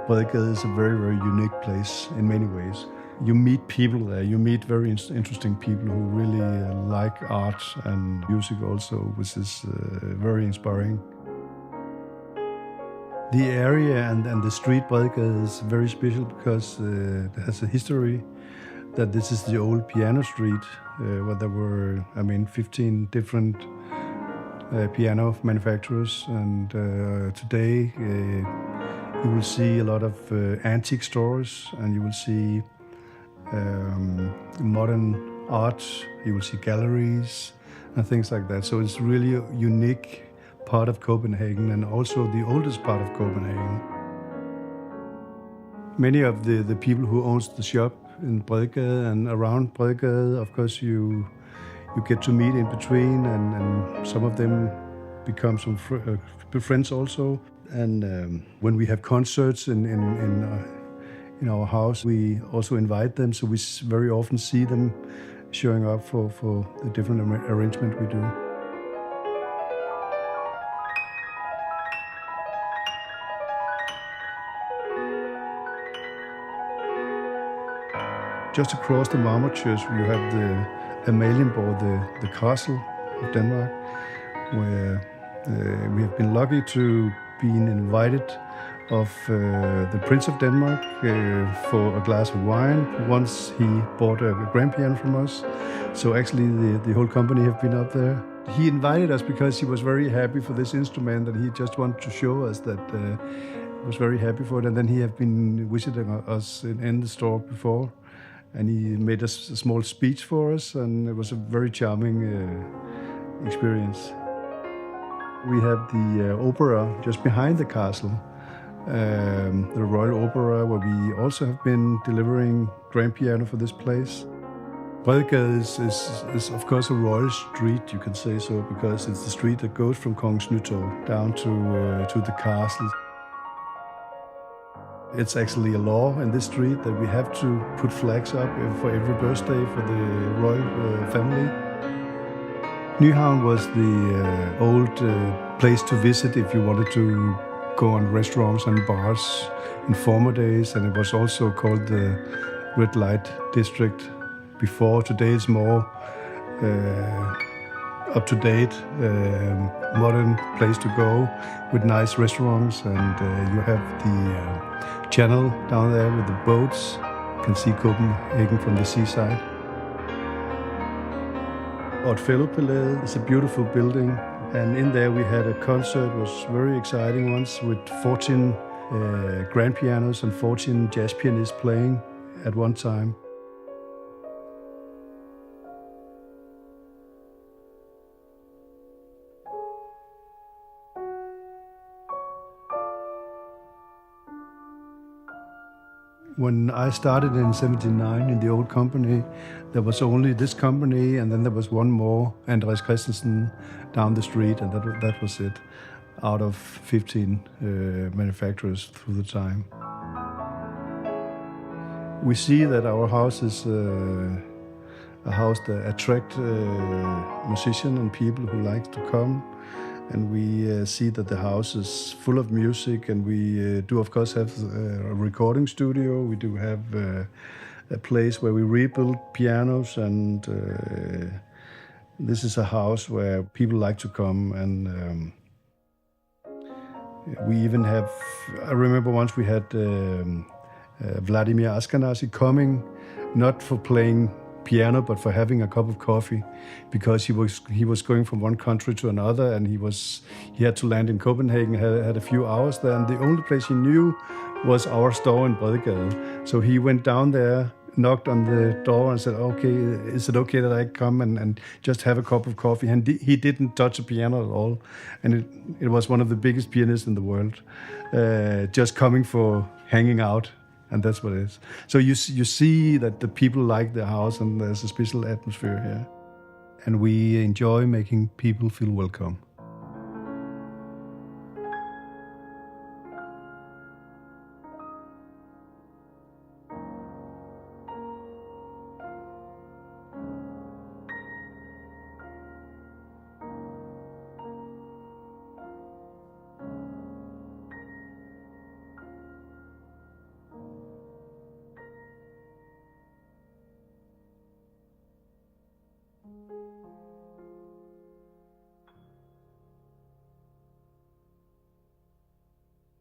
Bredgade is a very, very unique place in many ways. You meet people there, you meet very interesting people who really like art and music also, which is very inspiring. The area and the street Bredgade is very special because it has a history that this is the old piano street where there were, 15 different piano manufacturers, and today you will see a lot of antique stores, and you will see modern art, you will see galleries and things like that. So it's really a unique part of Copenhagen, and also the oldest part of Copenhagen. Many of the people who owns the shop in Bredgade and around Bredgade, of course, you get to meet in between, and some of them become some friends also. And when we have concerts in our house, we also invite them, so we very often see them showing up for the different arrangement we do. Just across the Marmor Church, you have the Amalienborg, the castle of Denmark, where we have been lucky to be invited of the Prince of Denmark for a glass of wine once he bought a grand piano from us. So actually the whole company have been up there. He invited us because he was very happy for this instrument, and he just wanted to show us that he was very happy for it. And then he have been visiting us in the store before, and he made us a small speech for us, and it was a very charming experience. We have the opera just behind the castle, the Royal Opera, where we also have been delivering grand piano for this place. Bredgade is of course a royal street, you can say so, because it's the street that goes from Kongens Nytorv down to the castle. It's actually a law in this street that we have to put flags up for every birthday for the royal family. Nyhavn was the old place to visit if you wanted to go on restaurants and bars in former days, and it was also called the Red Light District before. Today it's more up-to-date, modern place to go with nice restaurants, and you have the channel down there with the boats. You can see Copenhagen from the seaside. Otfellopalæet is a beautiful building, and in there we had a concert. It was very exciting once, with 14 grand pianos and 14 jazz pianists playing at one time. When I started in '79 in the old company, there was only this company, and then there was one more, Andreas Christensen, down the street, and that was it, out of 15 manufacturers through the time. We see that our house is a house that attracts musicians and people who like to come. And we see that the house is full of music, and we do of course have a recording studio. We do have a place where we rebuild pianos, and this is a house where people like to come. And we even have, I remember once we had Vladimir Ashkenazy coming, not for playing piano, but for having a cup of coffee, because he was going from one country to another, and he had to land in Copenhagen, had a few hours there, and the only place he knew was our store in Bredgade. So he went down there, knocked on the door and said, "Okay, is it okay that I come and just have a cup of coffee?" And he didn't touch a piano at all, and it was one of the biggest pianists in the world, just coming for hanging out. And that's what it is. So you see that the people like the house, and there's a special atmosphere here. And we enjoy making people feel welcome.